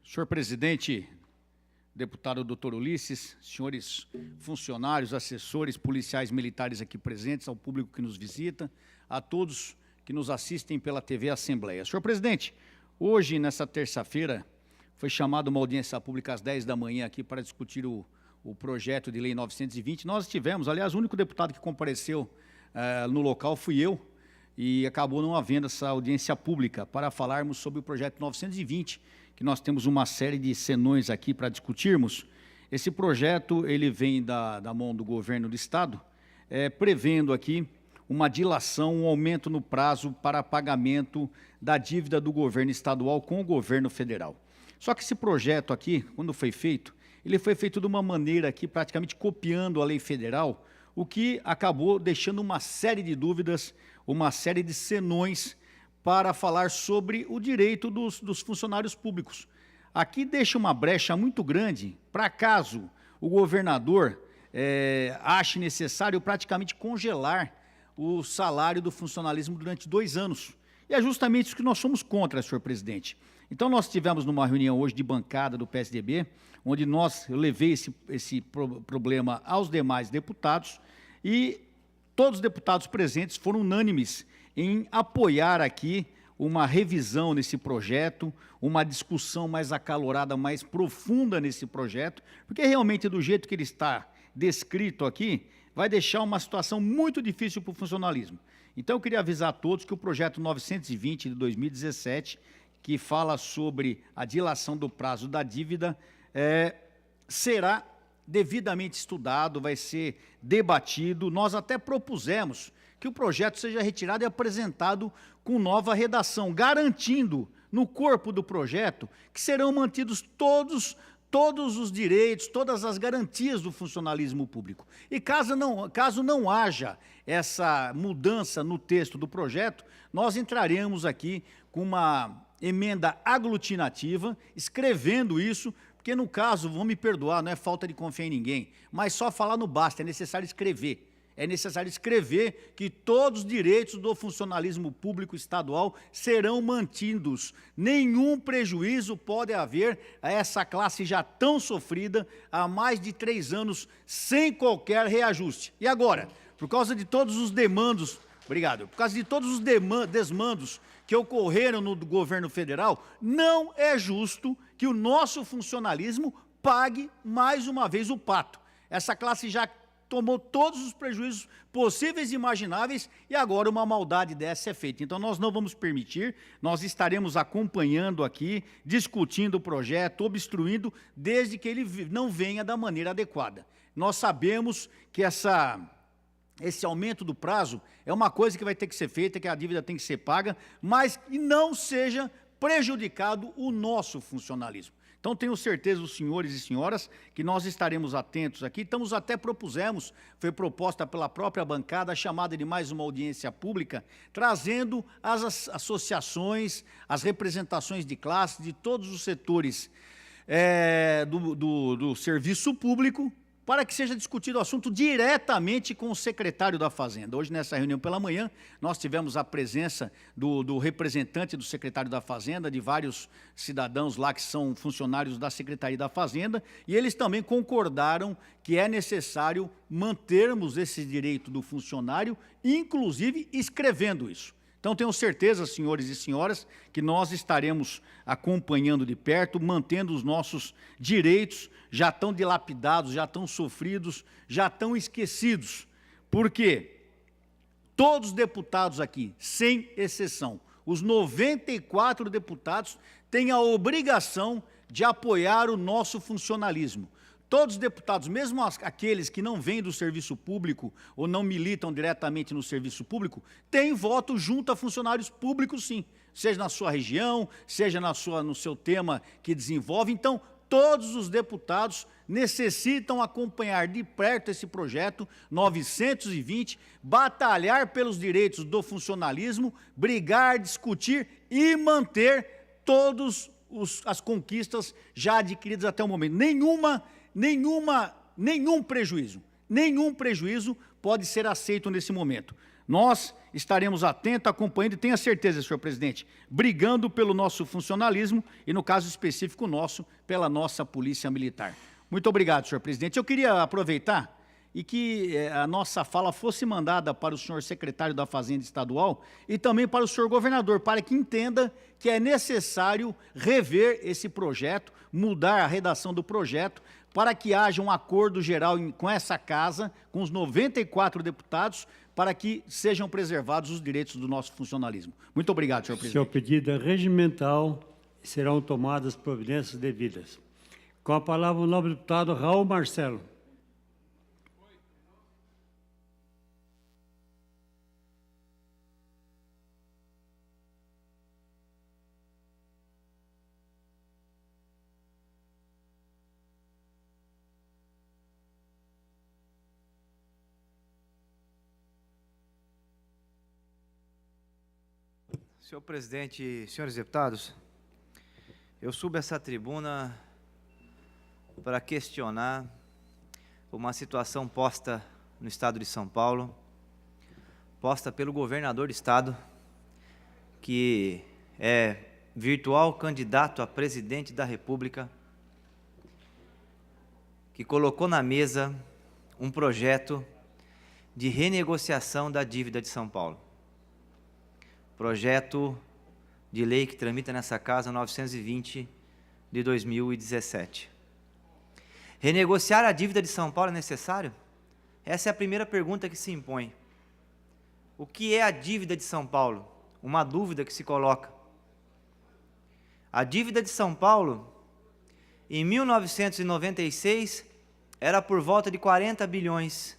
Senhor presidente, deputado doutor Ulisses, senhores funcionários, assessores, policiais militares aqui presentes, ao público que nos visita, a todos que nos assistem pela TV Assembleia. Senhor presidente, hoje, nessa terça-feira, foi chamada uma audiência pública às 10 da manhã aqui para discutir o projeto de lei 920. Nós tivemos, aliás, o único deputado que compareceu no local fui eu, e acabou não havendo essa audiência pública para falarmos sobre o projeto 920, que nós temos uma série de senões aqui para discutirmos. Esse projeto, ele vem da mão do governo do Estado, prevendo aqui uma dilação, um aumento no prazo para pagamento da dívida do governo estadual com o governo federal. Só que esse projeto aqui, quando foi feito, ele foi feito de uma maneira aqui, praticamente copiando a lei federal, o que acabou deixando uma série de dúvidas, uma série de senões para falar sobre o direito dos funcionários públicos. Aqui deixa uma brecha muito grande para caso o governador ache necessário praticamente congelar o salário do funcionalismo durante 2 anos. E é justamente isso que nós somos contra, senhor presidente. Então, nós tivemos numa reunião hoje de bancada do PSDB, onde eu levei esse problema aos demais deputados, e todos os deputados presentes foram unânimes em apoiar aqui uma revisão nesse projeto, uma discussão mais acalorada, mais profunda nesse projeto, porque realmente do jeito que ele está descrito aqui, vai deixar uma situação muito difícil para o funcionalismo. Então eu queria avisar a todos que o projeto 920 de 2017, que fala sobre a dilação do prazo da dívida, será devidamente estudado, vai ser debatido. Nós até propusemos que o projeto seja retirado e apresentado com nova redação, garantindo no corpo do projeto que serão mantidos todos os direitos, todas as garantias do funcionalismo público. E caso não haja essa mudança no texto do projeto, nós entraremos aqui com uma emenda aglutinativa, escrevendo isso, porque no caso, vão me perdoar, não é falta de confiar em ninguém, mas só falar não basta, é necessário escrever. É necessário escrever que todos os direitos do funcionalismo público estadual serão mantidos. Nenhum prejuízo pode haver a essa classe já tão sofrida há mais de 3 anos sem qualquer reajuste. E agora, por causa de todos os demandos, obrigado, por causa de todos os desmandos que ocorreram no governo federal, não é justo que o nosso funcionalismo pague mais uma vez o pato. Essa classe já tomou todos os prejuízos possíveis e imagináveis e agora uma maldade dessa é feita. Então nós não vamos permitir, nós estaremos acompanhando aqui, discutindo o projeto, obstruindo, desde que ele não venha da maneira adequada. Nós sabemos que esse aumento do prazo é uma coisa que vai ter que ser feita, que a dívida tem que ser paga, mas que não seja prejudicado o nosso funcionalismo. Então, tenho certeza, os senhores e senhoras, que nós estaremos atentos aqui. Até propusemos, foi proposta pela própria bancada, a chamada de mais uma audiência pública, trazendo as associações, as representações de classe, de todos os setores do serviço público, para que seja discutido o assunto diretamente com o secretário da Fazenda. Hoje, nessa reunião pela manhã, nós tivemos a presença do representante do secretário da Fazenda, de vários cidadãos lá que são funcionários da Secretaria da Fazenda, e eles também concordaram que é necessário mantermos esse direito do funcionário, inclusive escrevendo isso. Então, tenho certeza, senhores e senhoras, que nós estaremos acompanhando de perto, mantendo os nossos direitos, já tão dilapidados, já tão sofridos, já tão esquecidos. Porque todos os deputados aqui, sem exceção, os 94 deputados têm a obrigação de apoiar o nosso funcionalismo. Todos os deputados, mesmo aqueles que não vêm do serviço público ou não militam diretamente no serviço público, têm voto junto a funcionários públicos, sim, seja na sua região, seja no seu tema que desenvolve. Então, todos os deputados necessitam acompanhar de perto esse projeto 920, batalhar pelos direitos do funcionalismo, brigar, discutir e manter todas as conquistas já adquiridas até o momento. Nenhum prejuízo pode ser aceito nesse momento. Nós estaremos atentos, acompanhando e tenha certeza, senhor presidente, brigando pelo nosso funcionalismo e, no caso específico nosso, pela nossa Polícia Militar. Muito obrigado, senhor presidente. Eu queria aproveitar e que a nossa fala fosse mandada para o senhor secretário da Fazenda Estadual e também para o senhor governador, para que entenda que é necessário rever esse projeto, mudar a redação do projeto, para que haja um acordo geral com essa casa, com os 94 deputados, para que sejam preservados os direitos do nosso funcionalismo. Muito obrigado, senhor presidente. Seu pedido é regimental e serão tomadas providências devidas. Com a palavra o nobre deputado Raul Marcelo. Senhor presidente, senhores deputados, eu subo essa tribuna para questionar uma situação posta no estado de São Paulo, posta pelo governador do estado, que é virtual candidato a presidente da República, que colocou na mesa um projeto de renegociação da dívida de São Paulo. Projeto de lei que tramita nessa casa 920 de 2017. Renegociar a dívida de São Paulo é necessário? Essa é a primeira pergunta que se impõe. O que é a dívida de São Paulo? Uma dúvida que se coloca. A dívida de São Paulo, em 1996, era por volta de 40 bilhões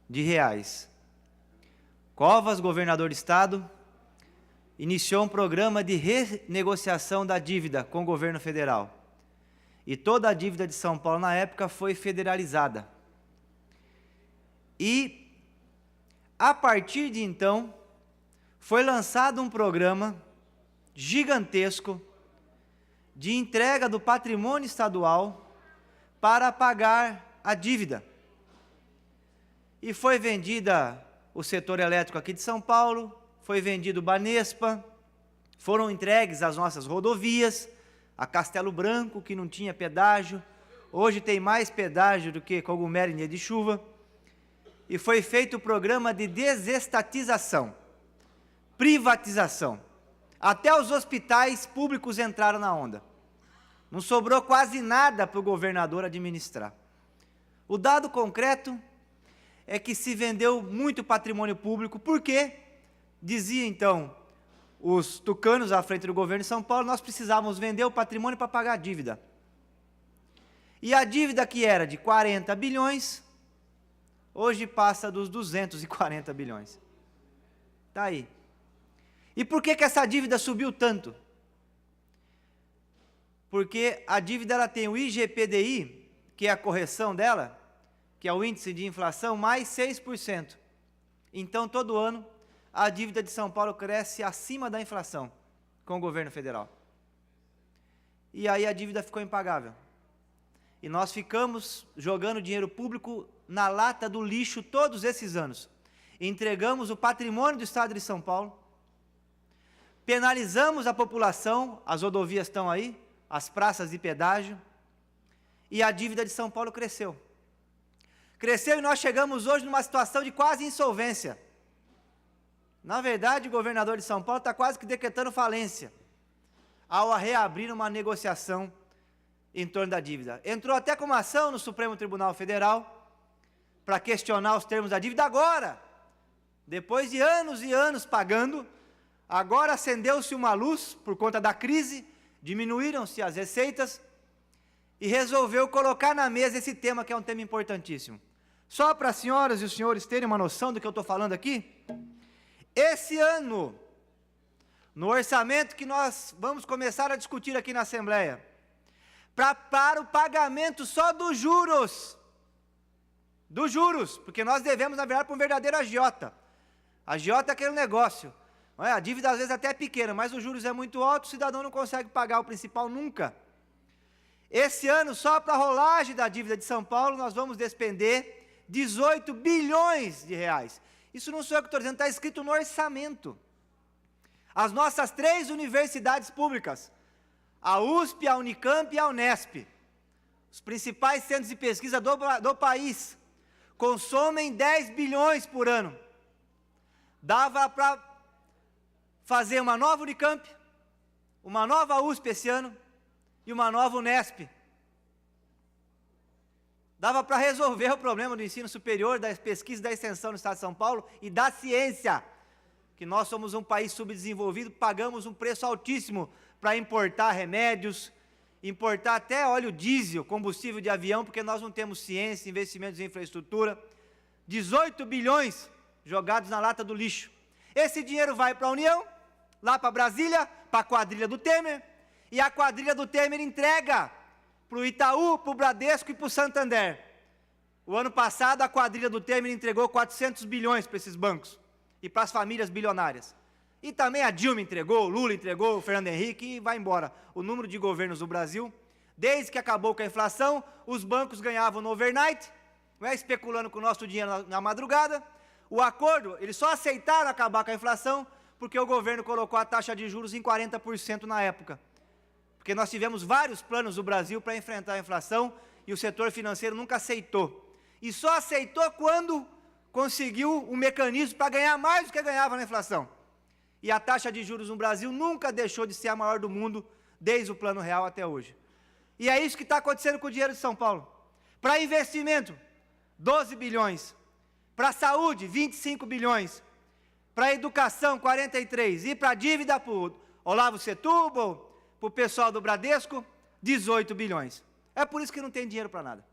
de reais. Covas, governador do estado, iniciou um programa de renegociação da dívida com o governo federal. E toda a dívida de São Paulo, na época, foi federalizada. E, a partir de então, foi lançado um programa gigantesco de entrega do patrimônio estadual para pagar a dívida. E foi vendida o setor elétrico aqui de São Paulo, foi vendido o Banespa, foram entregues as nossas rodovias, a Castelo Branco, que não tinha pedágio, hoje tem mais pedágio do que cogumelo em dia de chuva, e foi feito o programa de desestatização, privatização. Até os hospitais públicos entraram na onda. Não sobrou quase nada para o governador administrar. O dado concreto é que se vendeu muito patrimônio público, porque dizia então os tucanos à frente do governo de São Paulo, nós precisávamos vender o patrimônio para pagar a dívida. E a dívida que era de 40 bilhões, hoje passa dos 240 bilhões. Está aí. E por que essa dívida subiu tanto? Porque a dívida ela tem o IGPDI, que é a correção dela, que é o índice de inflação, mais 6%. Então, todo ano, a dívida de São Paulo cresce acima da inflação com o governo federal. E aí a dívida ficou impagável. E nós ficamos jogando dinheiro público na lata do lixo todos esses anos. Entregamos o patrimônio do estado de São Paulo, penalizamos a população, as rodovias estão aí, as praças de pedágio, e a dívida de São Paulo cresceu. Cresceu e nós chegamos hoje numa situação de quase insolvência. Na verdade, o governador de São Paulo está quase que decretando falência, ao reabrir uma negociação em torno da dívida. Entrou até com uma ação no Supremo Tribunal Federal para questionar os termos da dívida. Agora, depois de anos e anos pagando, agora acendeu-se uma luz por conta da crise, diminuíram-se as receitas e resolveu colocar na mesa esse tema, que é um tema importantíssimo. Só para as senhoras e os senhores terem uma noção do que eu estou falando aqui, esse ano, no orçamento que nós vamos começar a discutir aqui na Assembleia, para o pagamento só dos juros, porque nós devemos, na verdade, para um verdadeiro agiota. Agiota é aquele negócio, não é? A dívida às vezes até é pequena, mas os juros é muito alto, o cidadão não consegue pagar o principal nunca. Esse ano, só para a rolagem da dívida de São Paulo, nós vamos despender 18 bilhões de reais. Isso não sou eu que estou dizendo, está escrito no orçamento. As nossas 3 universidades públicas, a USP, a Unicamp e a Unesp, os principais centros de pesquisa do país, consomem 10 bilhões por ano. Dava para fazer uma nova Unicamp, uma nova USP esse ano e uma nova Unesp. Dava para resolver o problema do ensino superior, da pesquisa e da extensão no estado de São Paulo e da ciência, que nós somos um país subdesenvolvido, pagamos um preço altíssimo para importar remédios, importar até óleo diesel, combustível de avião, porque nós não temos ciência, investimentos em infraestrutura. 18 bilhões jogados na lata do lixo. Esse dinheiro vai para a União, lá para Brasília, para a quadrilha do Temer, e a quadrilha do Temer entrega para o Itaú, para o Bradesco e para o Santander. O ano passado, a quadrilha do Temer entregou 400 bilhões para esses bancos e para as famílias bilionárias. E também a Dilma entregou, o Lula entregou, o Fernando Henrique, e vai embora. O número de governos do Brasil, desde que acabou com a inflação, os bancos ganhavam no overnight, não é, especulando com o nosso dinheiro na madrugada. O acordo, eles só aceitaram acabar com a inflação porque o governo colocou a taxa de juros em 40% na época. Porque nós tivemos vários planos do Brasil para enfrentar a inflação e o setor financeiro nunca aceitou. E só aceitou quando conseguiu um mecanismo para ganhar mais do que ganhava na inflação. E a taxa de juros no Brasil nunca deixou de ser a maior do mundo, desde o Plano Real até hoje. E é isso que está acontecendo com o dinheiro de São Paulo. Para investimento, 12 bilhões. Para a saúde, 25 bilhões. Para a educação, 43. E para a dívida, para o Olavo Setúbal, para o pessoal do Bradesco, 18 bilhões. É por isso que não tem dinheiro para nada.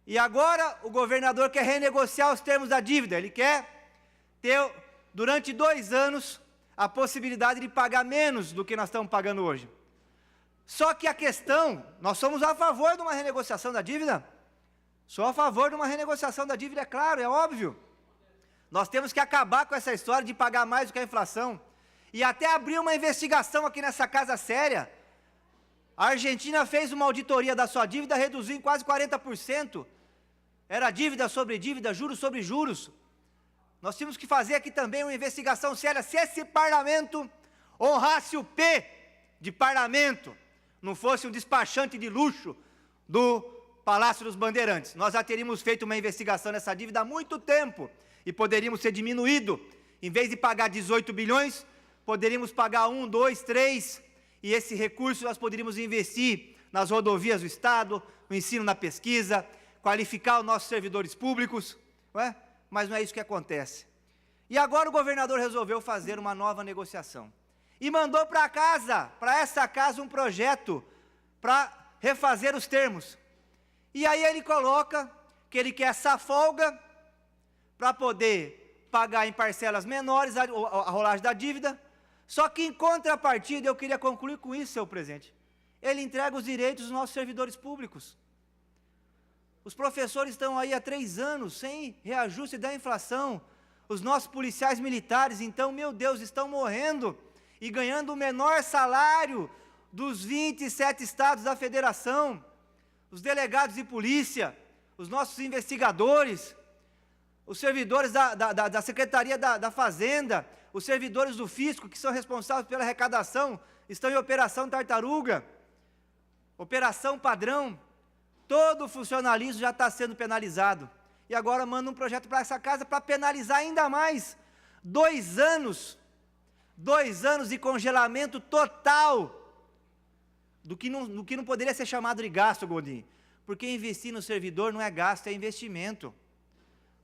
E agora o governador quer renegociar os termos da dívida. Ele quer ter, durante 2 anos, a possibilidade de pagar menos do que nós estamos pagando hoje. Só que a questão, nós somos a favor de uma renegociação da dívida. Sou a favor de uma renegociação da dívida, é claro, é óbvio. Nós temos que acabar com essa história de pagar mais do que a inflação. E até abrir uma investigação aqui nessa casa séria. A Argentina fez uma auditoria da sua dívida, reduziu em quase 40%. Era dívida sobre dívida, juros sobre juros. Nós tínhamos que fazer aqui também uma investigação séria. Se esse parlamento honrasse o P de parlamento, não fosse um despachante de luxo do Palácio dos Bandeirantes, nós já teríamos feito uma investigação nessa dívida há muito tempo e poderíamos ser diminuído. Em vez de pagar 18 bilhões, poderíamos pagar 1, 2, 3, e esse recurso nós poderíamos investir nas rodovias do Estado, no ensino, na pesquisa, qualificar os nossos servidores públicos, não é? Mas não é isso que acontece. E agora o governador resolveu fazer uma nova negociação. E mandou para casa, para essa casa, um projeto para refazer os termos. E aí ele coloca que ele quer essa folga para poder pagar em parcelas menores a rolagem da dívida. Só que em contrapartida, eu queria concluir com isso, senhor presidente, ele entrega os direitos dos nossos servidores públicos. Os professores estão aí há 3 anos, sem reajuste da inflação. Os nossos policiais militares, então, meu Deus, estão morrendo e ganhando o menor salário dos 27 estados da federação. Os delegados de polícia, os nossos investigadores, os servidores da Secretaria da Fazenda, os servidores do Fisco, que são responsáveis pela arrecadação, estão em operação tartaruga, operação padrão. Todo o funcionalismo já está sendo penalizado. E agora manda um projeto para essa casa para penalizar ainda mais. 2 anos. 2 anos de congelamento total do que não poderia ser chamado de gasto, Godinho. Porque investir no servidor não é gasto, é investimento.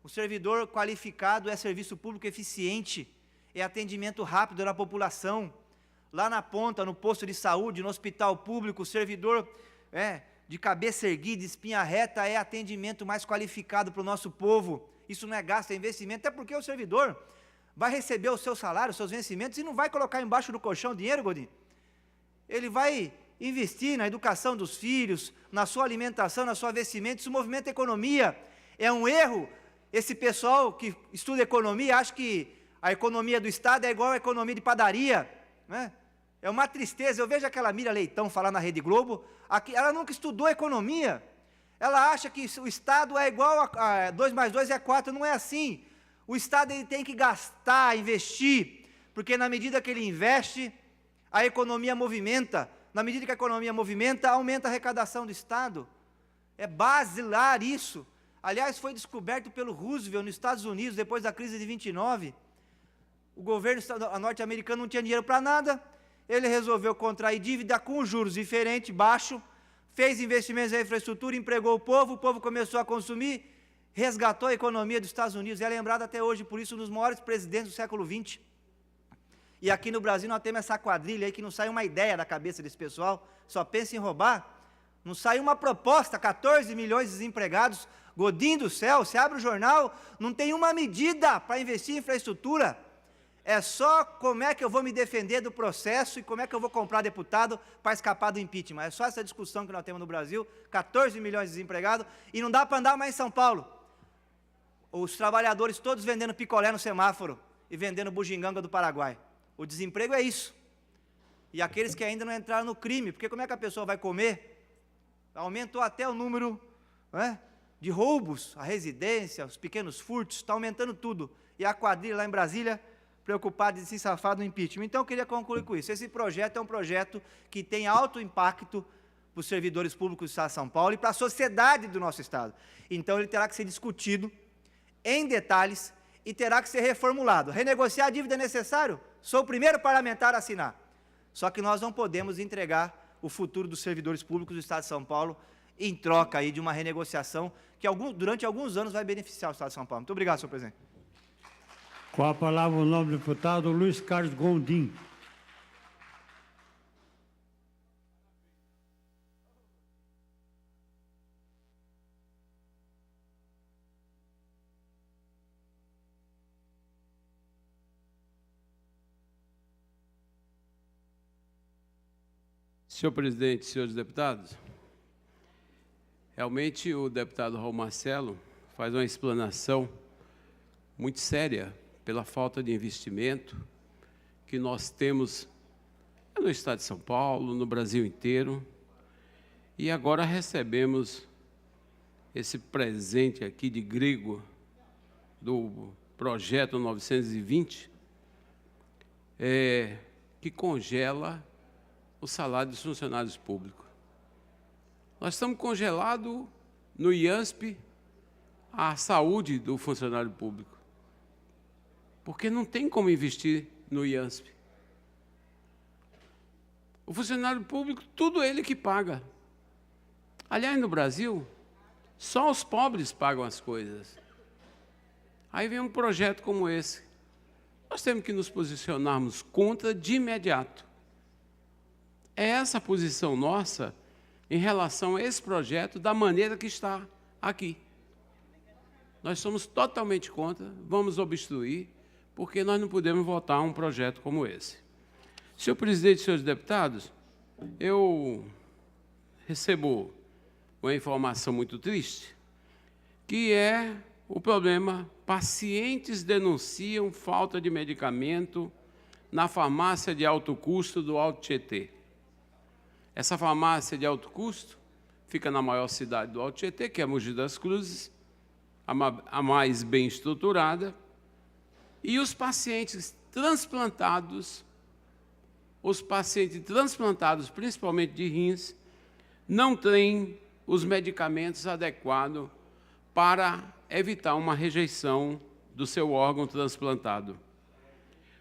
O servidor qualificado é serviço público eficiente, é atendimento rápido da população. Lá na ponta, no posto de saúde, no hospital público, o servidor de cabeça erguida, espinha reta, é atendimento mais qualificado para o nosso povo. Isso não é gasto, é investimento, até porque o servidor vai receber o seu salário, os seus vencimentos, e não vai colocar embaixo do colchão dinheiro, Godinho. Ele vai investir na educação dos filhos, na sua alimentação, na sua vestimenta, isso movimenta a economia. É um erro, esse pessoal que estuda economia, acha que a economia do Estado é igual a economia de padaria, né? É uma tristeza. Eu vejo aquela Mira Leitão falar na Rede Globo, ela nunca estudou economia, ela acha que o Estado é igual a 2 mais 2 é 4, não é assim. O Estado ele tem que gastar, investir, porque na medida que ele investe, a economia movimenta. Na medida que a economia movimenta, aumenta a arrecadação do Estado. É basilar isso. Aliás, foi descoberto pelo Roosevelt nos Estados Unidos, depois da crise de 29. O governo norte-americano não tinha dinheiro para nada, ele resolveu contrair dívida com juros diferentes, baixo, fez investimentos em infraestrutura, empregou o povo começou a consumir, resgatou a economia dos Estados Unidos, é lembrado até hoje, por isso, um dos maiores presidentes do século XX. E aqui no Brasil nós temos essa quadrilha aí que não sai uma ideia da cabeça desse pessoal, só pensa em roubar. Não sai uma proposta, 14 milhões de desempregados, Godinho do céu, você abre o jornal, não tem uma medida para investir em infraestrutura. É só como é que eu vou me defender do processo e como é que eu vou comprar deputado para escapar do impeachment. É só essa discussão que nós temos no Brasil, 14 milhões de desempregados, e não dá para andar mais em São Paulo. Os trabalhadores todos vendendo picolé no semáforo e vendendo bugiganga do Paraguai. O desemprego é isso. E aqueles que ainda não entraram no crime, porque como é que a pessoa vai comer? Aumentou até o número de roubos, a residência, os pequenos furtos, está aumentando tudo. E a quadrilha lá em Brasília, preocupada em se safar do impeachment. Então, eu queria concluir com isso. Esse projeto é um projeto que tem alto impacto para os servidores públicos do Estado de São Paulo e para a sociedade do nosso Estado. Então, ele terá que ser discutido em detalhes e terá que ser reformulado. Renegociar a dívida é necessário? Sou o primeiro parlamentar a assinar. Só que nós não podemos entregar o futuro dos servidores públicos do Estado de São Paulo em troca aí de uma renegociação que durante alguns anos vai beneficiar o Estado de São Paulo. Muito obrigado, senhor presidente. Com a palavra o nobre deputado Luiz Carlos Gondim. Senhor presidente, senhores deputados, realmente o deputado Raul Marcelo faz uma explanação muito séria pela falta de investimento que nós temos no Estado de São Paulo, no Brasil inteiro, e agora recebemos esse presente aqui de grego do projeto 920, que congela o salário dos funcionários públicos. Nós estamos congelados no IANSP a saúde do funcionário público, porque não tem como investir no IANSP. O funcionário público, tudo ele que paga. Aliás, no Brasil, só os pobres pagam as coisas. Aí vem um projeto como esse. Nós temos que nos posicionarmos contra de imediato. É essa a posição nossa em relação a esse projeto da maneira que está aqui. Nós somos totalmente contra, vamos obstruir, porque nós não podemos votar um projeto como esse. Senhor presidente e senhores deputados, eu recebo uma informação muito triste, que é o problema: pacientes denunciam falta de medicamento na farmácia de alto custo do Alto Tietê. Essa farmácia de alto custo fica na maior cidade do Alto Tietê, que é Mogi das Cruzes, a mais bem estruturada, e os pacientes transplantados, principalmente de rins, não têm os medicamentos adequados para evitar uma rejeição do seu órgão transplantado.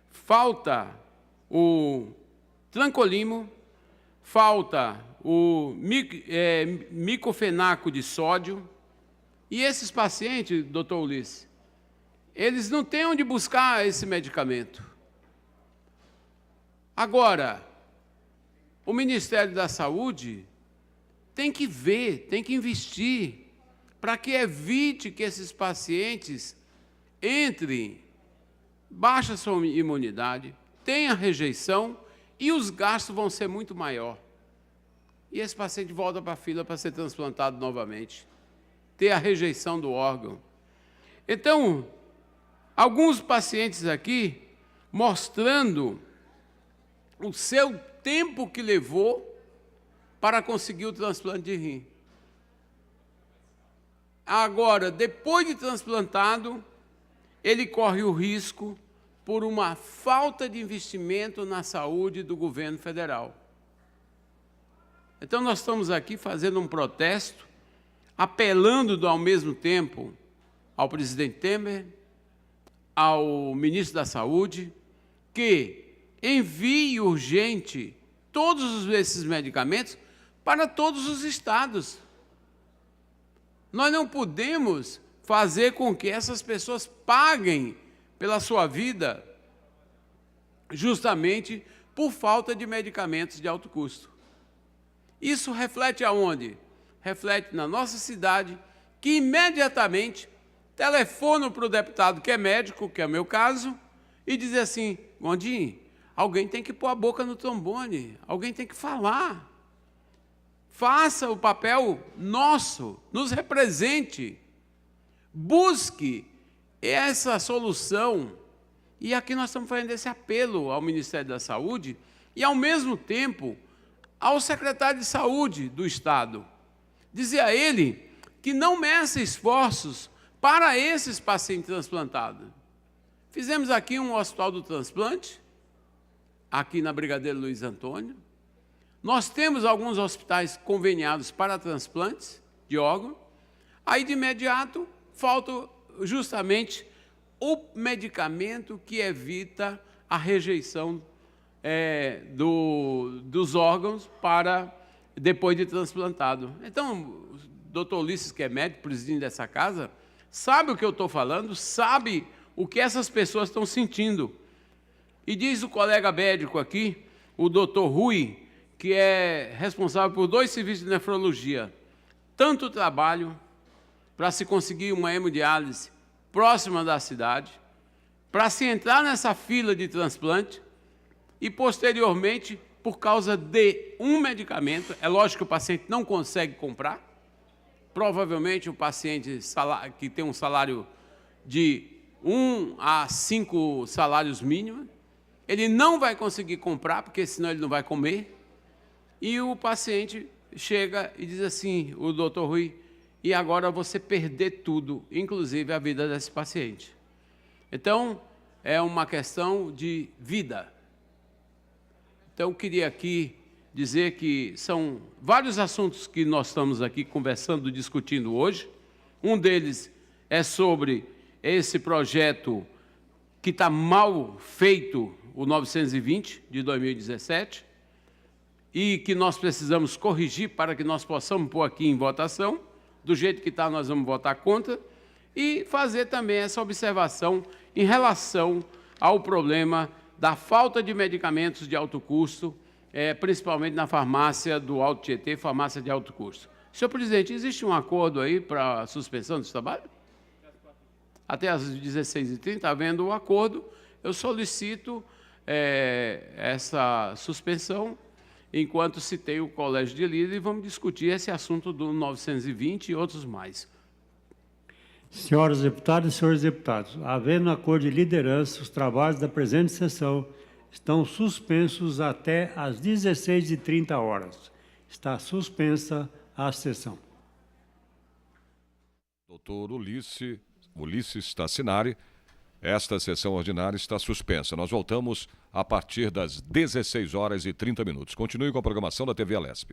Falta o trancolimo, falta o micofenaco de sódio, e esses pacientes, doutor Ulisses, eles não têm onde buscar esse medicamento. Agora, o Ministério da Saúde tem que ver, tem que investir para que evite que esses pacientes entrem, baixa sua imunidade, tenha rejeição e os gastos vão ser muito maior. E esse paciente volta para a fila para ser transplantado novamente, ter a rejeição do órgão. Então, alguns pacientes aqui mostrando o seu tempo que levou para conseguir o transplante de rim. Agora, depois de transplantado, ele corre o risco por uma falta de investimento na saúde do governo federal. Então, nós estamos aqui fazendo um protesto, apelando ao mesmo tempo ao presidente Temer, ao ministro da Saúde, que envie urgente todos esses medicamentos para todos os estados. Nós não podemos fazer com que essas pessoas paguem pela sua vida justamente por falta de medicamentos de alto custo. Isso reflete aonde? Reflete na nossa cidade, que imediatamente telefona para o deputado que é médico, que é o meu caso, e diz assim: Gondim, alguém tem que pôr a boca no trombone, alguém tem que falar. Faça o papel nosso, nos represente, busque essa solução. E aqui nós estamos fazendo esse apelo ao Ministério da Saúde e, ao mesmo tempo, ao secretário de Saúde do Estado. Dizer a ele que não meça esforços para esses pacientes transplantados. Fizemos aqui um hospital do transplante, aqui na Brigadeiro Luiz Antônio. Nós temos alguns hospitais conveniados para transplantes de órgão. Aí, de imediato, falta justamente o medicamento que evita a rejeição dos órgãos para depois de transplantado. Então, o doutor Ulisses, que é médico, presidente dessa casa, sabe o que eu estou falando, sabe o que essas pessoas estão sentindo. E diz o colega médico aqui, o doutor Rui, que é responsável por 2 serviços de nefrologia, tanto trabalho para se conseguir uma hemodiálise próxima da cidade, para se entrar nessa fila de transplante e, posteriormente, por causa de um medicamento, é lógico que o paciente não consegue comprar, provavelmente o paciente que tem um salário de 1 a 5 salários mínimos, ele não vai conseguir comprar, porque senão ele não vai comer, e o paciente chega e diz assim, o doutor Rui, e agora você perder tudo, inclusive a vida desse paciente. Então, é uma questão de vida. Então, eu queria aqui dizer que são vários assuntos que nós estamos aqui conversando, discutindo hoje. Um deles é sobre esse projeto que está mal feito, o 920 de 2017, e que nós precisamos corrigir para que nós possamos pôr aqui em votação. Do jeito que está, nós vamos votar contra, e fazer também essa observação em relação ao problema da falta de medicamentos de alto custo, principalmente na farmácia do Alto Tietê, farmácia de alto custo. Senhor presidente, existe um acordo aí para a suspensão desse trabalho? Até às 16h30, havendo o acordo, eu solicito essa suspensão, enquanto citei o Colégio de Líderes, e vamos discutir esse assunto do 920 e outros mais. Senhoras deputadas e senhores deputados, havendo acordo de liderança, os trabalhos da presente sessão estão suspensos até às 16h30. Está suspensa a sessão. Doutor Ulisses Tassinari, esta sessão ordinária está suspensa. Nós voltamos a partir das 16h30. Continue com a programação da TV Alesp.